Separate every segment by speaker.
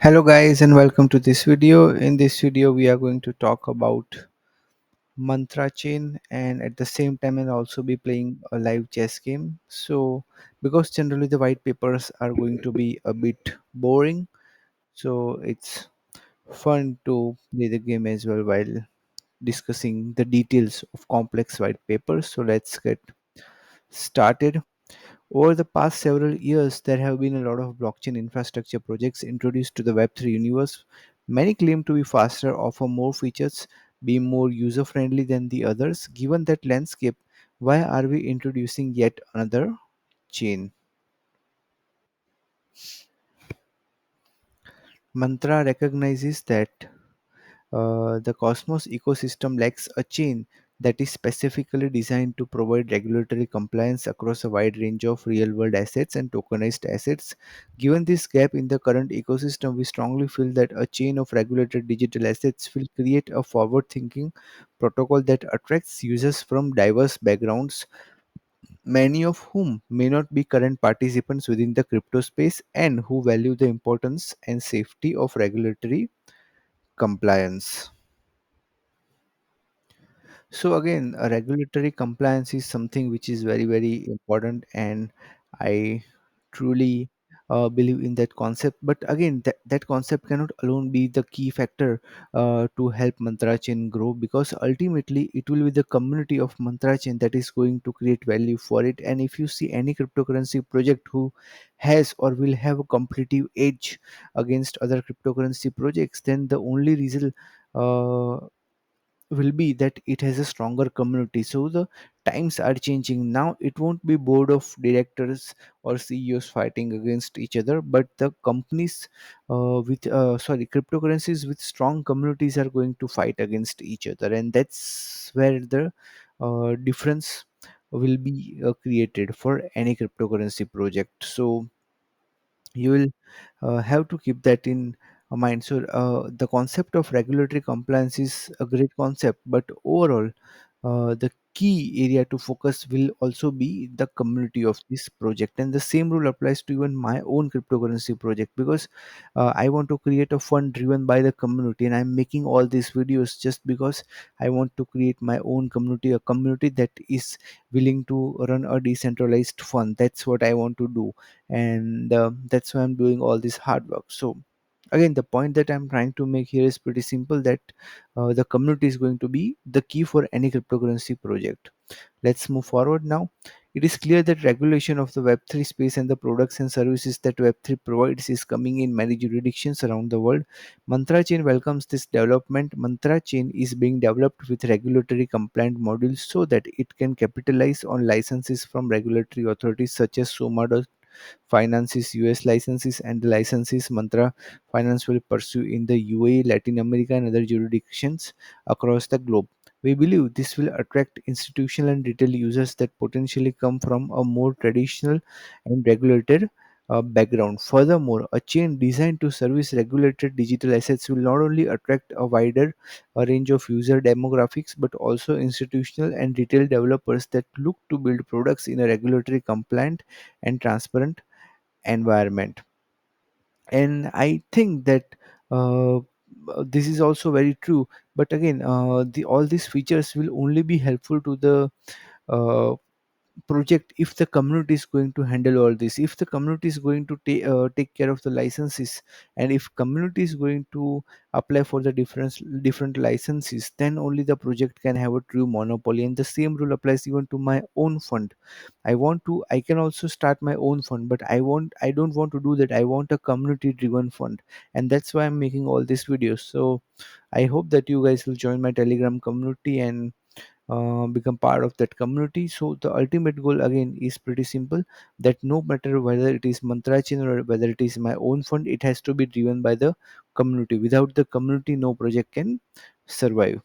Speaker 1: Hello guys and welcome to this video. In this video we are going to talk about mantra chain and at the same time I'll also be playing a live chess game. So because generally the white papers are going to be a bit boring, so it's fun to play the game as well while discussing the details of complex white papers. So let's get started. Over the past several years, there have been a lot of blockchain infrastructure projects introduced to the Web3 universe. Many claim to be faster, offer more features, be more user friendly than the others. Given that landscape, why are we introducing yet another chain? Mantra recognizes that the Cosmos ecosystem lacks a chain that is specifically designed to provide regulatory compliance across a wide range of real world assets and tokenized assets. Given this gap in the current ecosystem, we strongly feel that a chain of regulated digital assets will create a forward thinking protocol that attracts users from diverse backgrounds, many of whom may not be current participants within the crypto space and who value the importance and safety of regulatory compliance. So again, a regulatory compliance is something which is very, very important, and I truly believe in that concept. But again, that concept cannot alone be the key factor to help Mantra Chain grow, because ultimately it will be the community of Mantra Chain that is going to create value for it. And if you see any cryptocurrency project who has or will have a competitive edge against other cryptocurrency projects, then the only reason uh, will be that it has a stronger community. So the times are changing now. It won't be board of directors or CEOs fighting against each other, but the companies with sorry cryptocurrencies with strong communities are going to fight against each other, and that's where the difference will be created for any cryptocurrency project. So you will have to keep that in mind. So the concept of regulatory compliance is a great concept, but overall the key area to focus will also be the community of this project, and the same rule applies to even my own cryptocurrency project, because I want to create a fund driven by the community, and I'm making all these videos just because I want to create my own community, a community that is willing to run a decentralized fund. That's what I want to do, and that's why I'm doing all this hard work. So again, the point that I'm trying to make here is pretty simple, that the community is going to be the key for any cryptocurrency project. Let's move forward now. It is clear that regulation of the Web3 space and the products and services that Web3 provides is coming in many jurisdictions around the world. Mantra Chain welcomes this development. Mantra Chain is being developed with regulatory compliant modules so that it can capitalize on licenses from regulatory authorities such as SOMA Finance's US licenses and the licenses Mantra Finance will pursue in the UAE, Latin America, and other jurisdictions across the globe. We believe this will attract institutional and retail users that potentially come from a more traditional and regulated background. Furthermore, a chain designed to service regulated digital assets will not only attract a wider range of user demographics but also institutional and retail developers that look to build products in a regulatory compliant and transparent environment. And I think that this is also very true. But again, the all these features will only be helpful to the uh, project if the community is going to handle all this, if the community is going to take care of the licenses, and if community is going to apply for the different licenses, then only the project can have a true monopoly. And the same rule applies even to my own fund. I can also start my own fund, but I don't want to do that. I want a community driven fund, and that's why I'm making all these videos. So I hope that you guys will join my Telegram community and become part of that community. So the ultimate goal again is pretty simple, that no matter whether it is Mantra Chain or whether it is my own fund, it has to be driven by the community. Without the community, no project can survive.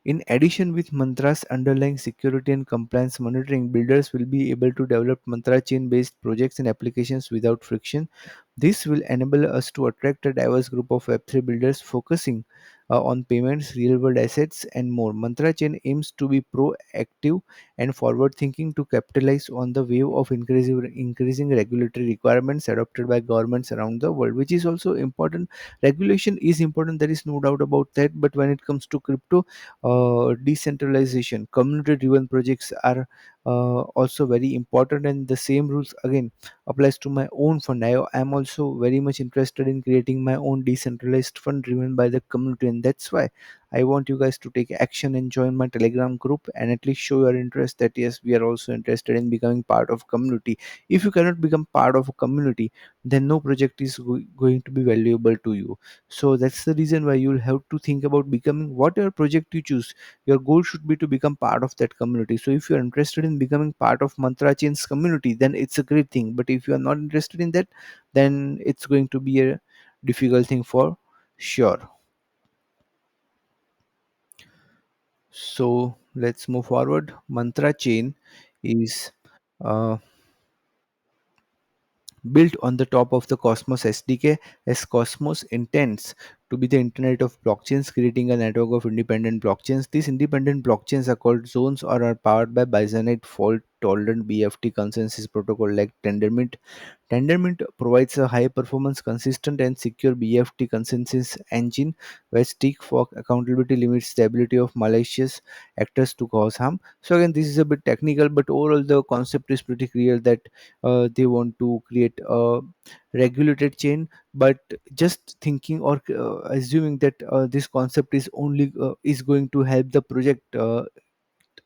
Speaker 1: In addition, with Mantra's underlying security and compliance monitoring, builders will be able to develop Mantra chain based projects and applications without friction. This will enable us to attract a diverse group of Web3 builders focusing on payments, real world assets, and more. Mantra Chain aims to be proactive and forward thinking to capitalize on the wave of increasing regulatory requirements adopted by governments around the world, which is also important. Regulation is important, there is no doubt about that, but when it comes to crypto, decentralization, community driven projects are also very important, and the same rules again applies to my own fund. I am also very much interested in creating my own decentralized fund driven by the community, and that's why I want you guys to take action and join my Telegram group and at least show your interest that yes, we are also interested in becoming part of community. If you cannot become part of a community, then no project is going to be valuable to you. So that's the reason why you'll have to think about becoming whatever project you choose. Your goal should be to become part of that community. So if you're interested in becoming part of Mantra Chain's community, then it's a great thing. But if you are not interested in that, then it's going to be a difficult thing for sure. So let's move forward. Mantra Chain is uh, built on the top of the Cosmos SDK, as Cosmos intends to be the internet of blockchains, creating a network of independent blockchains. These independent blockchains are called zones or are powered by Byzantine fault tolerant BFT consensus protocol like Tendermint. Tendermint provides a high performance, consistent, and secure BFT consensus engine where stick fork accountability limits the ability of malicious actors to cause harm. So, again, this is a bit technical, but overall, the concept is pretty clear that they want to create a regulated chain. But just thinking or assuming that this concept is only is going to help the project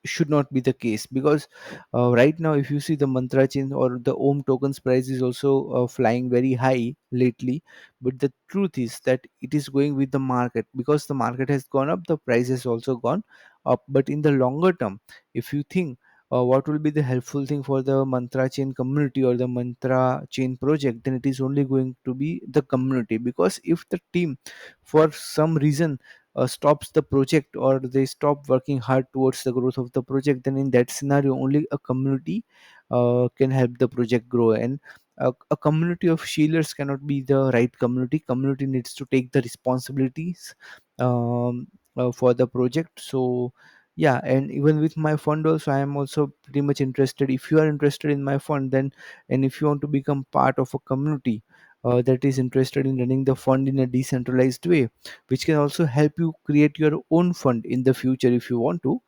Speaker 1: should not be the case, because right now if you see the mantra chain or the ohm tokens price is also flying very high lately, but the truth is that it is going with the market. Because the market has gone up, the price has also gone up. But in the longer term, if you think what will be the helpful thing for the mantra chain community or the mantra chain project, then it is only going to be the community. Because if the team for some reason stops the project or they stop working hard towards the growth of the project, then in that scenario only a community can help the project grow. And a community of shielders cannot be the right community. Community needs to take the responsibilities um, for the project. So yeah, and even with my fund also, I am also pretty much interested. If you are interested in my fund, then and if you want to become part of a community that is interested in running the fund in a decentralized way, which can also help you create your own fund in the future if you want to.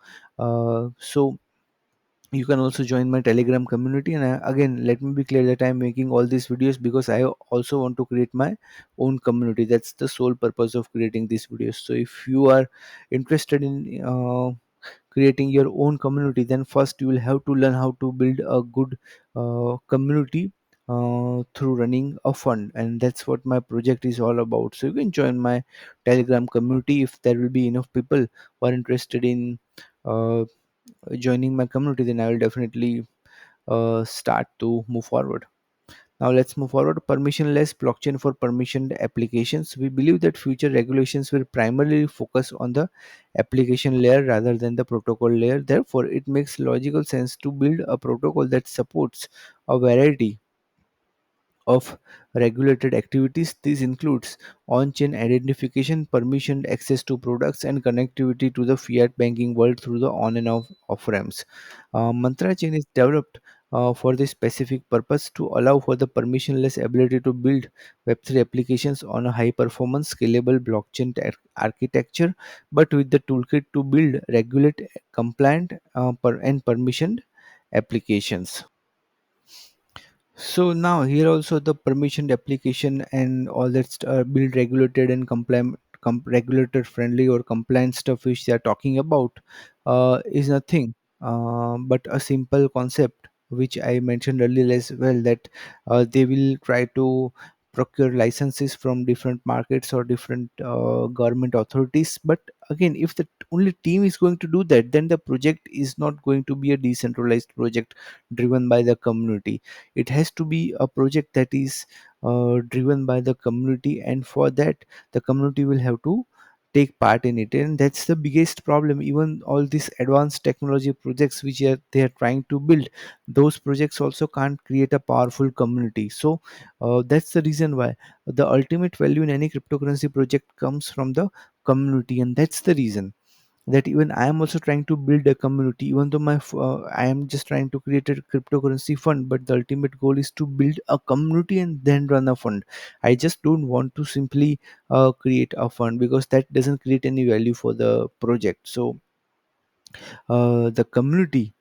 Speaker 1: So you can also join my Telegram community. And again, let me be clear that I'm making all these videos because I also want to create my own community. That's the sole purpose of creating these videos. So if you are interested in creating your own community, then first you will have to learn how to build a good community through running a fund, and that's what my project is all about. So you can join my Telegram community. If there will be enough people who are interested in uh, joining my community, then I will definitely start to move forward. Now let's move forward. Permissionless blockchain for permissioned applications. We believe that future regulations will primarily focus on the application layer rather than the protocol layer. Therefore, it makes logical sense to build a protocol that supports a variety of regulated activities. This includes on-chain identification, permissioned access to products, and connectivity to the fiat banking world through the on and off ramps. Mantra chain is developed for this specific purpose to allow for the permissionless ability to build Web3 applications on a high-performance, scalable blockchain architecture, but with the toolkit to build, regulate, compliant, and permissioned applications. So now here also the permissioned application and all that build regulated and compliant, regulator friendly or compliant stuff which they are talking about is nothing but a simple concept which I mentioned earlier as well, that they will try to procure licenses from different markets or different government authorities. But again, if the only team is going to do that, then the project is not going to be a decentralized project driven by the community. It has to be a project that is driven by the community, and for that the community will have to take part in it. And that's the biggest problem. Even all these advanced technology projects which they are trying to build, those projects also can't create a powerful community. So that's the reason why the ultimate value in any cryptocurrency project comes from the community. And that's the reason that even I am also trying to build a community, even though I am just trying to create a cryptocurrency fund, but the ultimate goal is to build a community and then run a fund. I just don't want to simply create a fund, because that doesn't create any value for the project. So the community,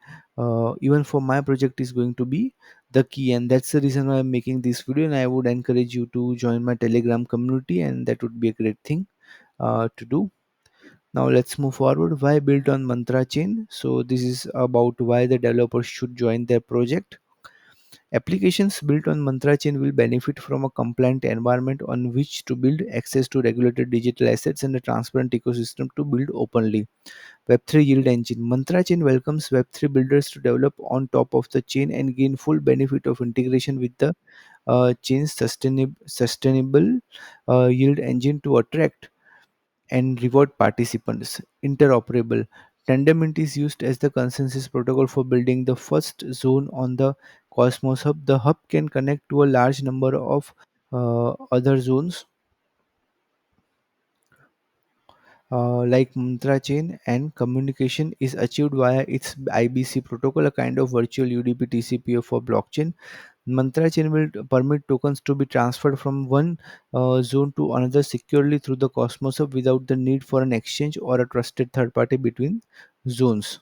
Speaker 1: even for my project, is going to be the key, and that's the reason why I'm making this video. And I would encourage you to join my Telegram community, and that would be a great thing to do. Now let's move forward. Why built on Mantra chain? So this is about why the developers should join their project. Applications built on Mantra chain will benefit from a compliant environment on which to build, access to regulated digital assets, and a transparent ecosystem to build openly. Web3 yield engine. Mantra chain welcomes Web3 builders to develop on top of the chain and gain full benefit of integration with the chain's sustainable yield engine to attract and reward participants. Interoperable. Tendermint is used as the consensus protocol for building the first zone on the Cosmos Hub. The hub can connect to a large number of other zones like Mantra chain, and communication is achieved via its IBC protocol, a kind of virtual UDP TCP for blockchain. Mantra chain will permit tokens to be transferred from one zone to another securely through the Cosmos Hub without the need for an exchange or a trusted third party between zones.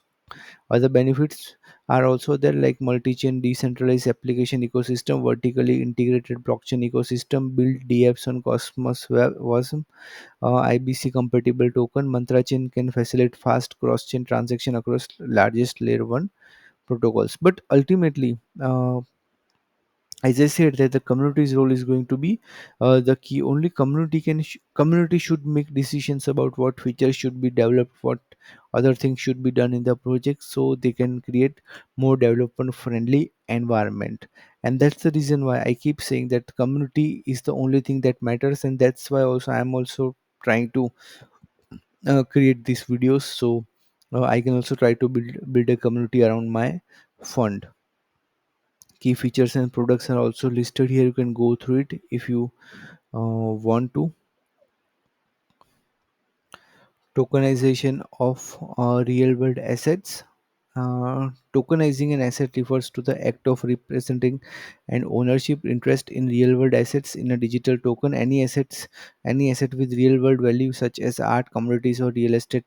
Speaker 1: Other benefits are also there, like multi-chain decentralized application ecosystem, vertically integrated blockchain ecosystem, build dApps on Cosmos Web WASM, IBC compatible token. Mantra chain can facilitate fast cross-chain transaction across largest layer 1 protocols. But ultimately, as I said, that the community's role is going to be the key. Only community should make decisions about what features should be developed, what other things should be done in the project, so they can create more development friendly environment. And that's the reason why I keep saying that community is the only thing that matters, and that's why also I'm also trying to create these videos, so I can also try to build a community around my fund. Key features and products are also listed here. You can go through it if you want to. Tokenization of real world assets. Tokenizing an asset refers to the act of representing an ownership interest in real world assets in a digital token. Any asset with real world value, such as art, commodities, or real estate,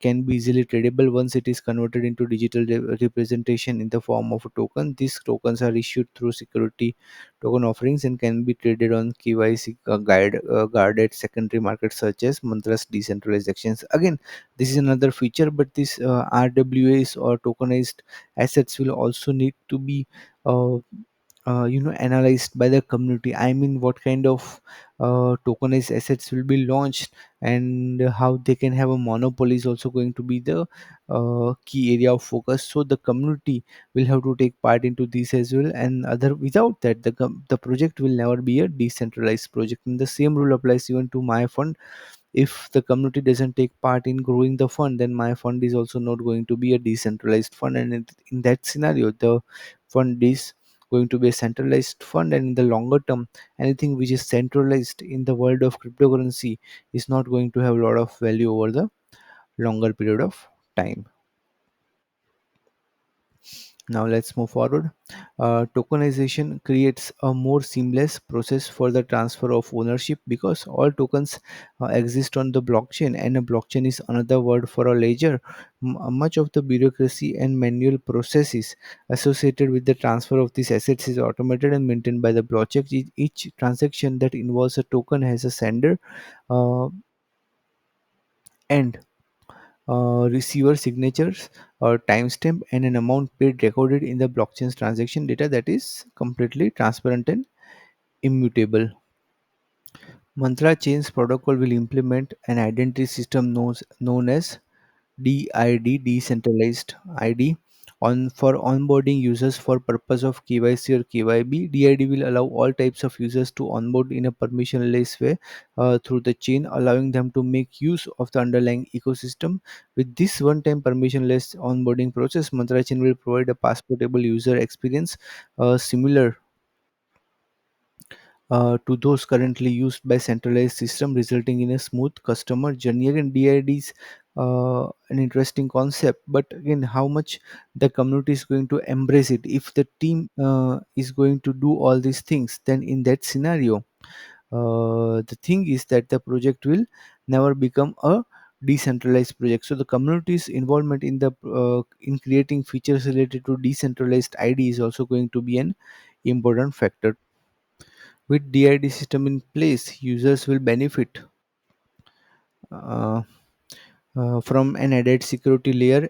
Speaker 1: can be easily tradable once it is converted into digital representation in the form of a token. These tokens are issued through security token offerings and can be traded on KYC guarded secondary markets such as Mantra's decentralized exchange. Again, this is another feature, but this RWAs or tokenized assets will also need to be uh, analyzed by the community. I mean, what kind of tokenized assets will be launched, and how they can have a monopoly is also going to be the key area of focus. So the community will have to take part into this as well, and other without that the project will never be a decentralized project. And the same rule applies even to my fund. If the community doesn't take part in growing the fund, then my fund is also not going to be a decentralized fund, and in that scenario the fund is going to be a centralized fund. And in the longer term, anything which is centralized in the world of cryptocurrency is not going to have a lot of value over the longer period of time. Now let's move forward. Tokenization creates a more seamless process for the transfer of ownership, because all tokens exist on the blockchain, and a blockchain is another word for a ledger. Much of the bureaucracy and manual processes associated with the transfer of these assets is automated and maintained by the blockchain. Each transaction that involves a token has a sender uh, and receiver signatures or timestamp, and an amount paid recorded in the blockchain's transaction data that is completely transparent and immutable. Mantra Chain's protocol will implement an identity system known as DID, decentralized ID, on for onboarding users for purpose of KYC or KYB. DID will allow all types of users to onboard in a permissionless way through the chain, allowing them to make use of the underlying ecosystem. With this one-time permissionless onboarding process, Mantra Chain will provide a passportable user experience similar to those currently used by centralized system, resulting in a smooth customer journey. Again, DID is an interesting concept, but again, how much the community is going to embrace it? If the team is going to do all these things, then in that scenario, the thing is that the project will never become a decentralized project. So the community's involvement in the in creating features related to decentralized ID is also going to be an important factor. With DID system in place, users will benefit uh, from an added security layer,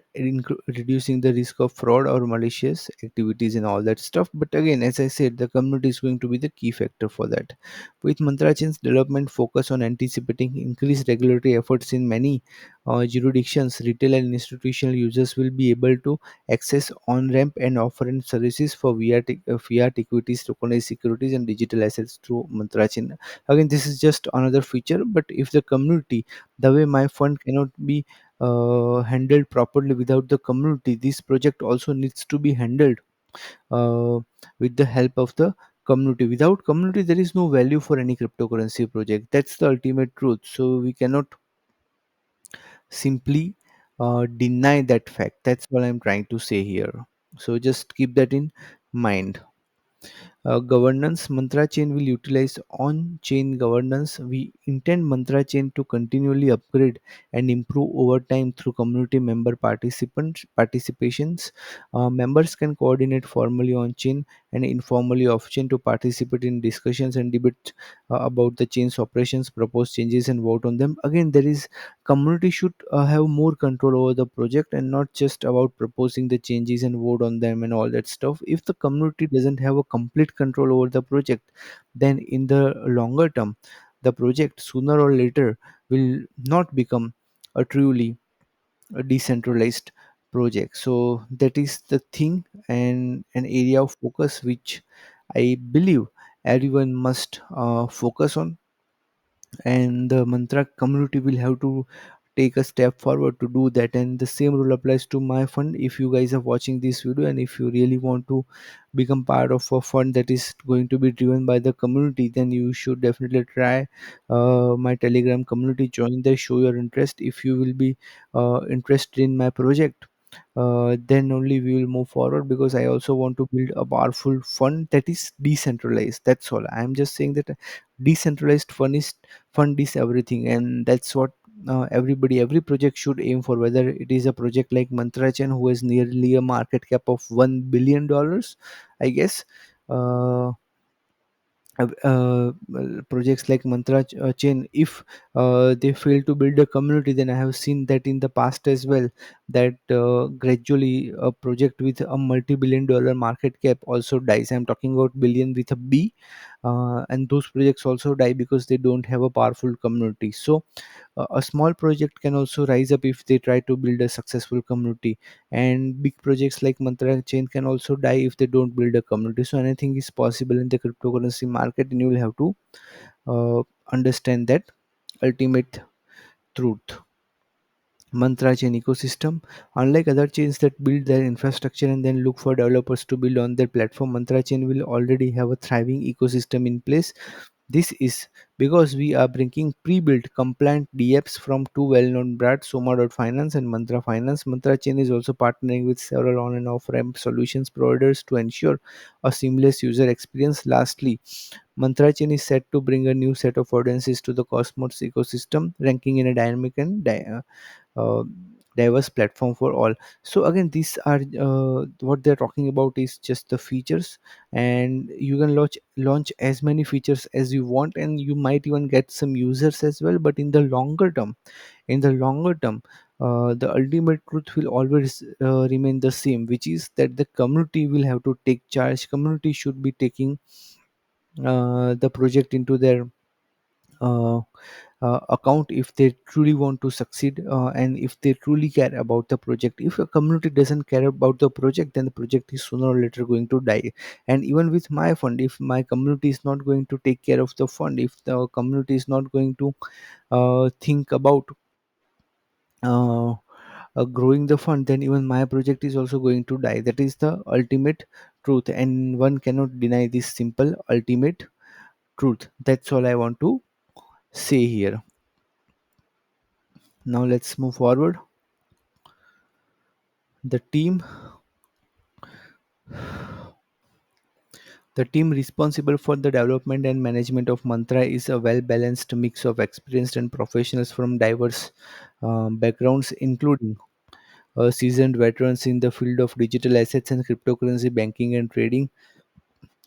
Speaker 1: reducing the risk of fraud or malicious activities and all that stuff. But again, as I said, the community is going to be the key factor for that. With Mantra Chain's development focus on anticipating increased regulatory efforts in many jurisdictions, retail and institutional users will be able to access on-ramp and off-ramp services for fiat equities, tokenized securities, and digital assets through Mantra Chain. Again, this is just another feature, but if the community, the way my fund cannot be handled properly without the community, this project also needs to be handled uh, with the help of the community. Without community, there is no value for any cryptocurrency project. That's the ultimate truth. So we cannot simply deny that fact. That's what I'm trying to say here. So just keep that in mind. Governance, Mantra Chain will utilize on chain governance. We intend Mantra Chain to continually upgrade and improve over time through community member participations. Members can coordinate formally on chain and informally off chain to participate in discussions and debate about the chain's operations, propose changes, and vote on them. Again, there is community should have more control over the project and not just about proposing the changes and vote on them and all that stuff. If the community doesn't have a complete control over the project, then in the longer term, the project sooner or later will not become a truly a decentralized project. So that is the thing and an area of focus which I believe everyone must focus on, and the mantra community will have to take a step forward to do that. And the same rule applies to my fund. If you guys are watching this video and if you really want to become part of a fund that is going to be driven by the community, then you should definitely try my telegram community, join there, show your interest. If you will be interested in my project, then only we will move forward, because I also want to build a powerful fund that is decentralized. That's all I am just saying, that decentralized fund is everything, and that's what every project should aim for, whether it is a project like Mantrachan, who has nearly a market cap of $1 billion, I guess. uh, well, projects like Mantra Chain, if they fail to build a community, then I have seen that in the past as well, that gradually a project with a multi-billion-dollar market cap also dies. I'm talking about billion with a B, and those projects also die because they don't have a powerful community. So a small project can also rise up if they try to build a successful community, and big projects like Mantra Chain can also die if they don't build a community. So anything is possible in the cryptocurrency market, and you will have to understand that ultimate truth. Mantra chain ecosystem. Unlike other chains that build their infrastructure and then look for developers to build on their platform, Mantra chain will already have a thriving ecosystem in place. This is because we are bringing pre-built compliant DApps from two well-known brands, Soma.Finance and Mantra Finance. Mantra Chain is also partnering with several on and off-ramp solutions providers to ensure a seamless user experience. Lastly, Mantra Chain is set to bring a new set of audiences to the Cosmos ecosystem, ranking in a dynamic and uh, diverse platform for all. So again, these are what they're talking about is just the features, and you can launch as many features as you want, and you might even get some users as well. But in the longer term, the ultimate truth will always remain the same, which is that the community will have to take charge. Community should be taking the project into their uh, account if they truly want to succeed, and if they truly care about the project. If a community doesn't care about the project, then the project is sooner or later going to die. And even with my fund, if my community is not going to take care of the fund, if the community is not going to think about uh, growing the fund, then even my project is also going to die. That is the ultimate truth, and one cannot deny this simple ultimate truth. That's all I want to say here. Now let's move forward. The team The team responsible for the development and management of Mantra is a well balanced mix of experienced and professionals from diverse backgrounds, including seasoned veterans in the field of digital assets and cryptocurrency banking and trading,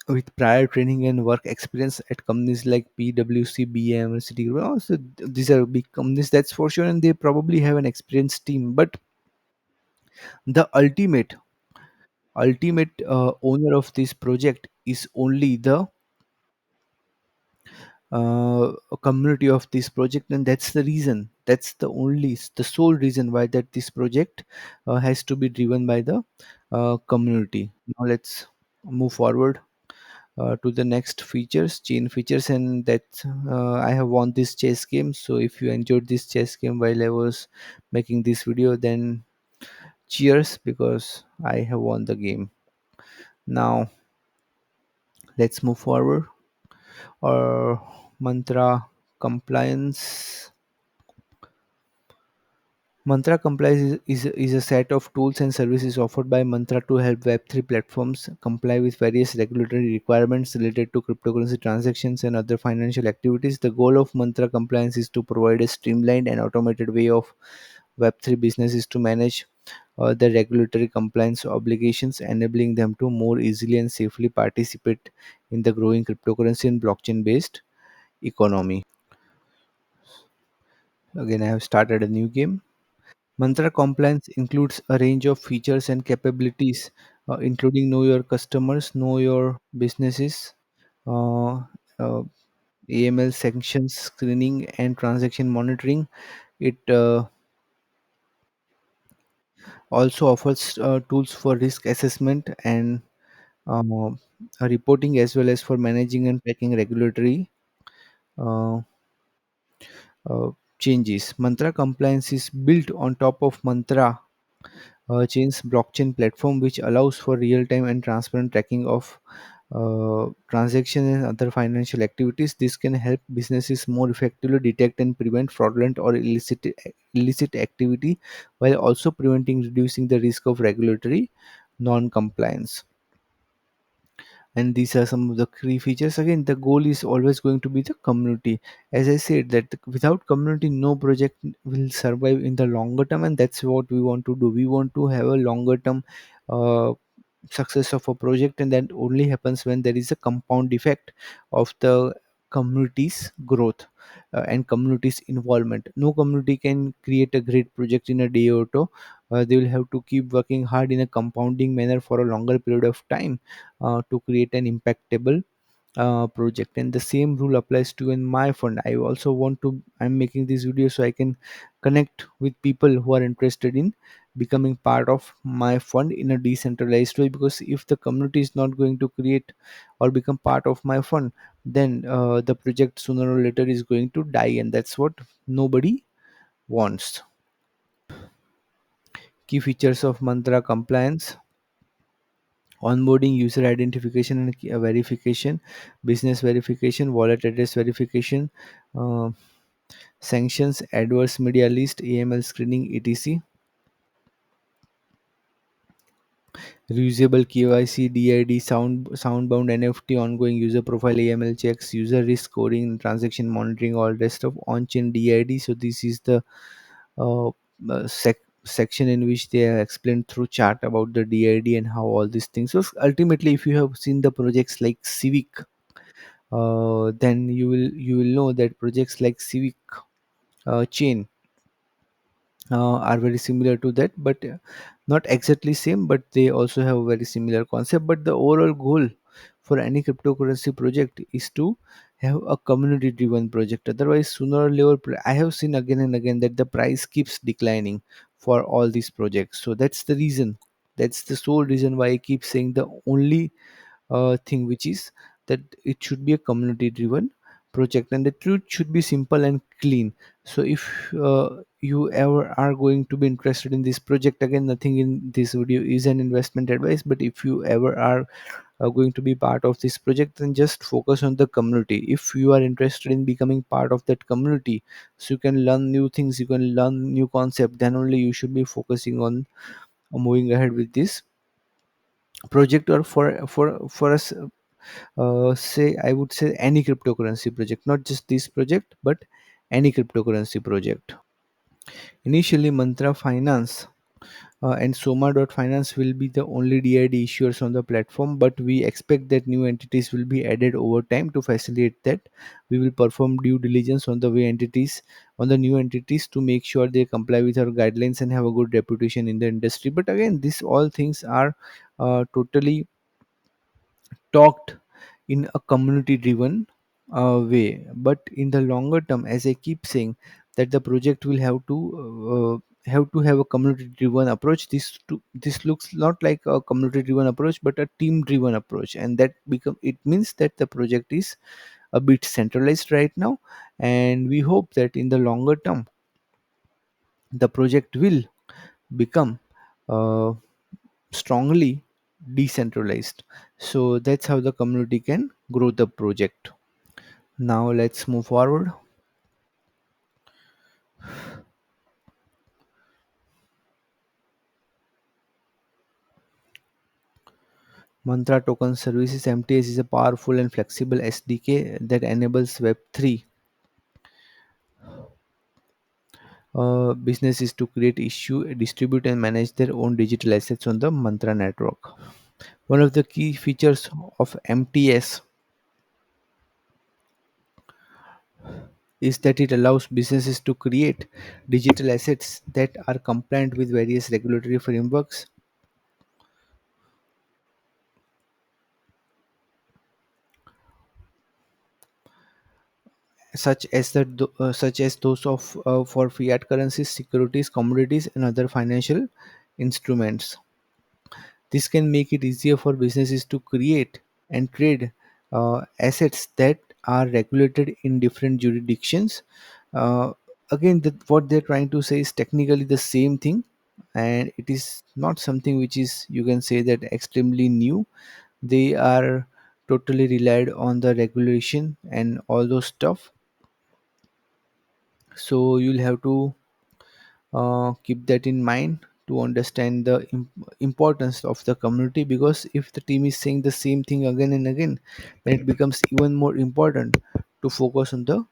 Speaker 1: with prior training and work experience at companies like PwC, BM, and Citigroup. Also, these are big companies, that's for sure, and they probably have an experienced team. But the ultimate owner of this project is only the community of this project, and that's the reason, that's the sole reason why that this project has to be driven by the community. Now let's move forward to the next features, chain features, and that I have won this chess game. So if you enjoyed this chess game while I was making this video, then cheers, because I have won the game. Now let's move forward. Or mantra compliance. Mantra Complies is a set of tools and services offered by Mantra to help Web3 platforms comply with various regulatory requirements related to cryptocurrency transactions and other financial activities. The goal of Mantra Compliance is to provide a streamlined and automated way of Web3 businesses to manage the regulatory compliance obligations, enabling them to more easily and safely participate in the growing cryptocurrency and blockchain based economy. Again, I have started a new game. Mantra compliance includes a range of features and capabilities, including know your customers, know your businesses, uh, uh, AML sanctions screening, and transaction monitoring. It also offers tools for risk assessment and uh, reporting, as well as for managing and tracking regulatory uh, uh, changes. Mantra compliance is built on top of Mantra chain's blockchain platform, which allows for real-time and transparent tracking of transactions and other financial activities. This can help businesses more effectively detect and prevent fraudulent or illicit activity, while also preventing reducing the risk of regulatory non-compliance. And these are some of the key features. Again, the goal is always going to be the community. As I said, that without community, no project will survive in the longer term, and that's what we want to do. We want to have a longer term uh, success of a project, and that only happens when there is a compound effect of the community's growth and community's involvement. No community can create a great project in a day or two. They will have to keep working hard in a compounding manner for a longer period of time to create an impactable project. And the same rule applies to in my fund. I also want to, I'm making this video so I can connect with people who are interested in becoming part of my fund in a decentralized way, because if the community is not going to create or become part of my fund, then the project sooner or later is going to die, and that's what nobody wants. Key features of mantra compliance: onboarding, user identification and verification, business verification, wallet address verification, uh, sanctions, adverse media list, AML screening, etc. Reusable KYC, DID, soundbound NFT, ongoing user profile, AML checks, user risk scoring, transaction monitoring, all rest of on-chain DID. So this is the uh, section in which they have explained through chart about the DID and how all these things. So ultimately, if you have seen the projects like Civic, then you will know that projects like Civic chain are very similar to that, but not exactly same, but they also have a very similar concept. But the overall goal for any cryptocurrency project is to have a community driven project. Otherwise, sooner or later, I have seen again and again that the price keeps declining for all these projects. So that's the reason, that's the sole reason why I keep saying the only thing, which is that it should be a community driven project, and the truth should be simple and clean. So if you ever are going to be interested in this project, again, nothing in this video is an investment advice, but if you ever are going to be part of this project, then just focus on the community. If you are interested in becoming part of that community, so you can learn new things, you can learn new concept, then only you should be focusing on moving ahead with this project. Or for us, say I would say any cryptocurrency project, not just this project but any cryptocurrency project. Initially, Mantra Finance and Soma.finance will be the only DID issuers on the platform, but we expect that new entities will be added over time. To facilitate that, we will perform due diligence on the new entities, to make sure they comply with our guidelines and have a good reputation in the industry. But again, these all things are totally talked in a community driven way. But in the longer term, as I keep saying, that the project will have to have a community driven approach. This looks not like a community driven approach but a team driven approach, and that become it means that the project is a bit centralized right now. And we hope that in the longer term, the project will become uh, strongly decentralized. So that's how the community can grow the project. Now let's move forward. Mantra Token Services MTS is a powerful and flexible SDK that enables Web3 businesses to create, issue, distribute, and manage their own digital assets on the Mantra network. One of the key features of MTS is that it allows businesses to create digital assets that are compliant with various regulatory frameworks, such as those of for fiat currencies, securities, commodities, and other financial instruments. This can make it easier for businesses to create and trade assets that are regulated in different jurisdictions. Uh, Again, what they're trying to say is technically the same thing, and it is not something which is, you can say, that extremely new. They are totally relied on the regulation and all those stuff. So you'll have to keep that in mind to understand the importance of the community, because if the team is saying the same thing again and again, then it becomes even more important to focus on the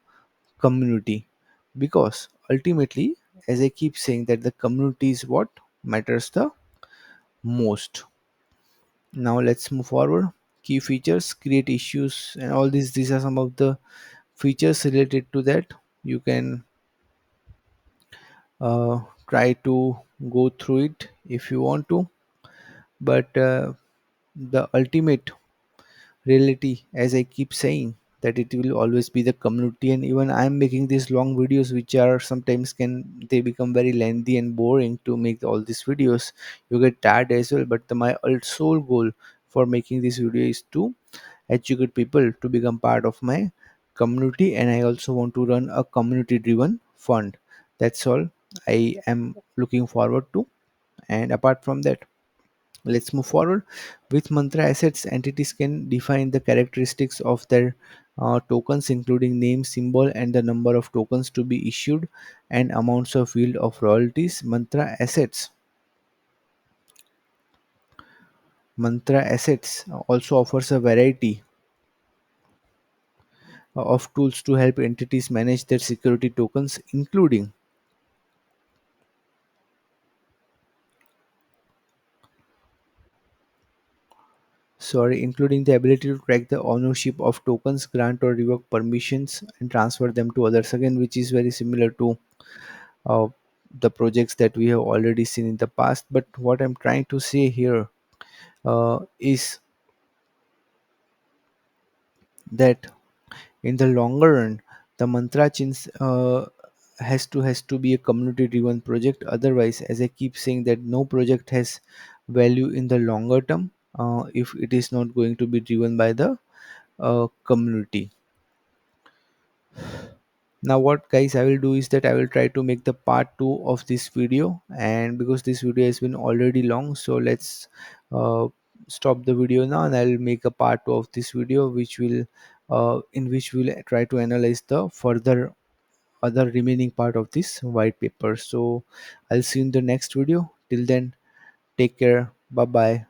Speaker 1: community. Because ultimately, as I keep saying, that the community is what matters the most. Now let's move forward. Key features, create issues, and all these are some of the features related to that. You can uh, try to go through it if you want to. But the ultimate reality, as I keep saying, that it will always be the community. And even I am making these long videos which are sometimes can they become very lengthy and boring to make all these videos. You get tired as well, but my sole goal for making this video is to educate people to become part of my community. And I also want to run a community driven fund. That's all I am looking forward to. And apart from that, let's move forward. With Mantra assets, entities can define the characteristics of their tokens, including name, symbol, and the number of tokens to be issued, and amounts of yield of royalties. Mantra assets also offers a variety of tools to help entities manage their security tokens, including the ability to track the ownership of tokens, grant or revoke permissions, and transfer them to others. Again, which is very similar to uh, the projects that we have already seen in the past. But what I'm trying to say here is that in the longer run, the mantra chins has to be a community driven project. Otherwise, as I keep saying, that no project has value in the longer term if it is not going to be driven by the community. Now what, guys, I will do is that I will try to make the part 2 of this video. And because this video has been already long, so let's uh, stop the video now, and I'll make a part 2 of this video, which will in which we'll try to analyze the further other remaining part of this white paper. So I'll see you in the next video. Till then, take care. Bye bye.